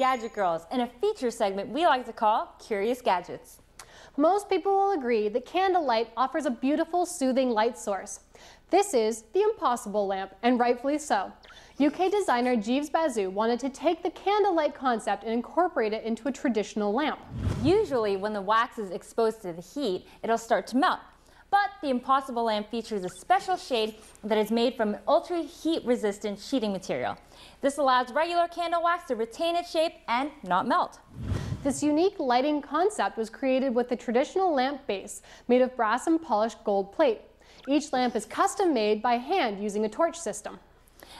Gadget Girls in a feature segment we like to call Curious Gadgets. Most people will agree that candlelight offers a beautiful, soothing light source. This is the impossible lamp, and rightfully so. UK designer Jeeves Bazoo wanted to take the candlelight concept and incorporate it into a traditional lamp. Usually when the wax is exposed to the heat, it'll start to melt. But the impossible lamp features a special shade that is made from ultra heat resistant sheeting material. This allows regular candle wax to retain its shape and not melt. This unique lighting concept was created with the traditional lamp base made of brass and polished gold plate. Each lamp is custom made by hand using a torch system.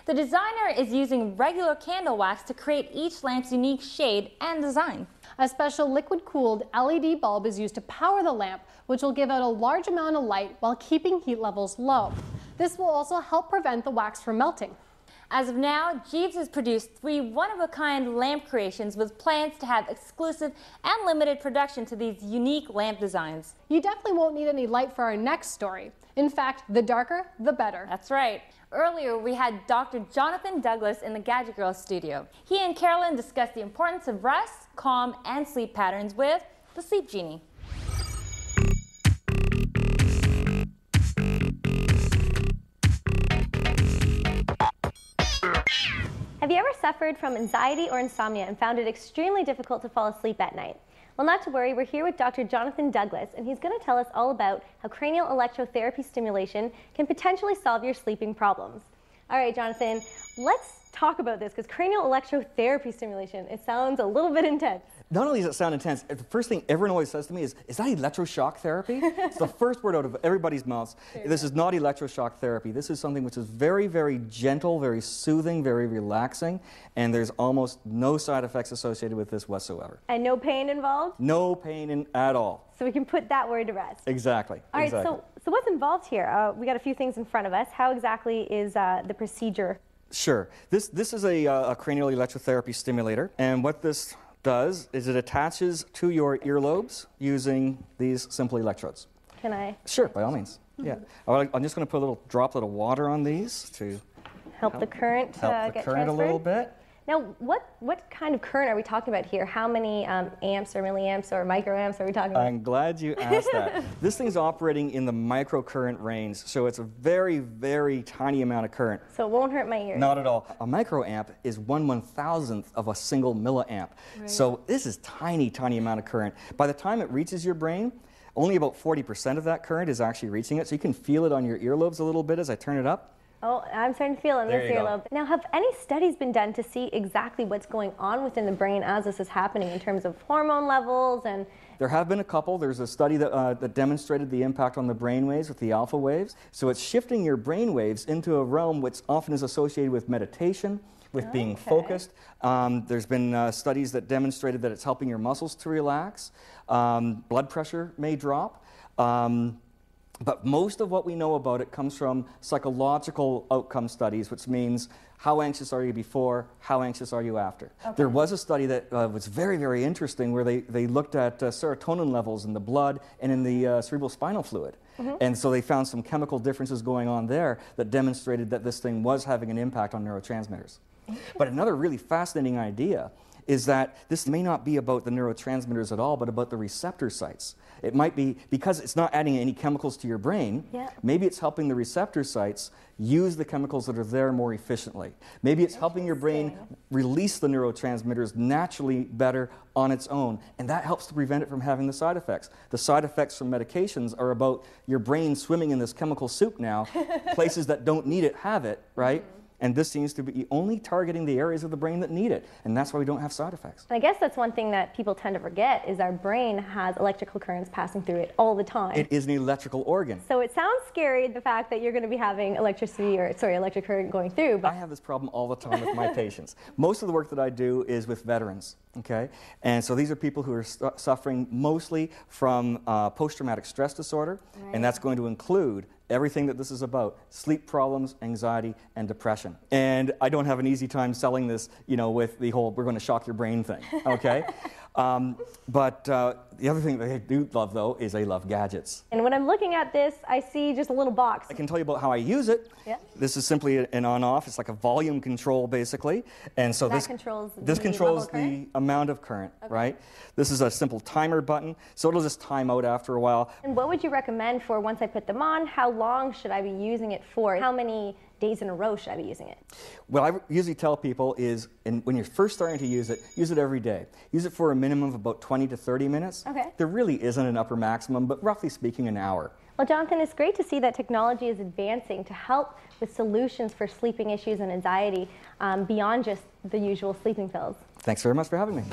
The designer is using regular candle wax to create each lamp's unique shade and design. A special liquid-cooled LED bulb is used to power the lamp, which will give out a large amount of light while keeping heat levels low. This will also help prevent the wax from melting. As of now, Jeeves has produced 3 one-of-a-kind lamp creations with plans to have exclusive and limited production to these unique lamp designs. You definitely won't need any light for our next story. In fact, the darker, the better. That's right. Earlier, we had Dr. Jonathan Douglas in the Gadget Girlz studio. He and Carolyn discussed the importance of rest, calm, and sleep patterns with the Sleep Genie. Have you ever suffered from anxiety or insomnia and found it extremely difficult to fall asleep at night? Well, not to worry, we're here with Dr. Jonathan Douglas, and he's going to tell us all about how cranial electrotherapy stimulation can potentially solve your sleeping problems. All right, Jonathan, let's talk about this, because cranial electrotherapy stimulation, it sounds a little bit intense. Not only does it sound intense, the first thing everyone always says to me is that electroshock therapy? It's the first word out of everybody's mouths. This is not electroshock therapy. This is something which is very, very gentle, very soothing, very relaxing, and there's almost no side effects associated with this whatsoever. And no pain involved? No pain at all. So we can put that word to rest. Exactly. All right, exactly. So what's involved here? We got a few things in front of us. How exactly is the procedure? Sure. This is a cranial electrotherapy stimulator, and what this does is it attaches to your earlobes using these simple electrodes. Can I? Sure, by all means. Yeah. I'm just going to put a little droplet of water on these to help the current get transferred? A little bit. Now, what kind of current are we talking about here? How many amps or milliamps or microamps are we talking about? I'm glad you asked that. This thing's operating in the microcurrent range, so it's a very, very tiny amount of current. So it won't hurt my ears? Not at all. A microamp is 1/1000th of a single milliamp. Right. So this is tiny, tiny amount of current. By the time it reaches your brain, only about 40% of that current is actually reaching it, so you can feel it on your earlobes a little bit as I turn it up. Oh, I'm starting to feel it in this earlobe. Now, have any studies been done to see exactly what's going on within the brain as this is happening in terms of hormone levels and... There have been a couple. There's a study that demonstrated the impact on the brain waves with the alpha waves. So it's shifting your brain waves into a realm which often is associated with meditation, with being focused. There's been studies that demonstrated that it's helping your muscles to relax. Blood pressure may drop. But most of what we know about it comes from psychological outcome studies, which means how anxious are you before, how anxious are you after. Okay. There was a study that was very, very interesting where they looked at serotonin levels in the blood and in the cerebral spinal fluid. And so they found some chemical differences going on there that demonstrated that this thing was having an impact on neurotransmitters. But another really fascinating idea is that this may not be about the neurotransmitters at all, but about the receptor sites. It might be, because it's not adding any chemicals to your brain, maybe it's helping the receptor sites use the chemicals that are there more efficiently. Maybe it's helping your brain release the neurotransmitters naturally better on its own, and that helps to prevent it from having the side effects. The side effects from medications are about your brain swimming in this chemical soup now. Places that don't need it have it, right? And this seems to be only targeting the areas of the brain that need it, and that's why we don't have side effects. I guess that's one thing that people tend to forget, is our brain has electrical currents passing through it all the time. It is an electrical organ. So it sounds scary, the fact that you're going to be having electric current going through. But I have this problem all the time with my patients. Most of the work that I do is with veterans, okay? And so these are people who are suffering mostly from post-traumatic stress disorder, and that's going to include everything that this is about: sleep problems, anxiety, and depression. And I don't have an easy time selling this, you know, with the whole "we're going to shock your brain" thing, okay? But the other thing that I do love, though, is I love gadgets. And when I'm looking at this, I see just a little box. I can tell you about how I use it. Yeah. This is simply an on-off. It's like a volume control, basically. And so That controls this the controls level of current? the amount of current, right? This is a simple timer button, so it'll just time out after a while. And what would you recommend for once I put them on? How long should I be using it for? How many days in a row should I be using it? What I usually tell people is, when you're first starting to use it every day. Use it for a minimum of about 20 to 30 minutes. Okay. There really isn't an upper maximum, but roughly speaking, an hour. Well, Jonathan, it's great to see that technology is advancing to help with solutions for sleeping issues and anxiety beyond just the usual sleeping pills. Thanks very much for having me.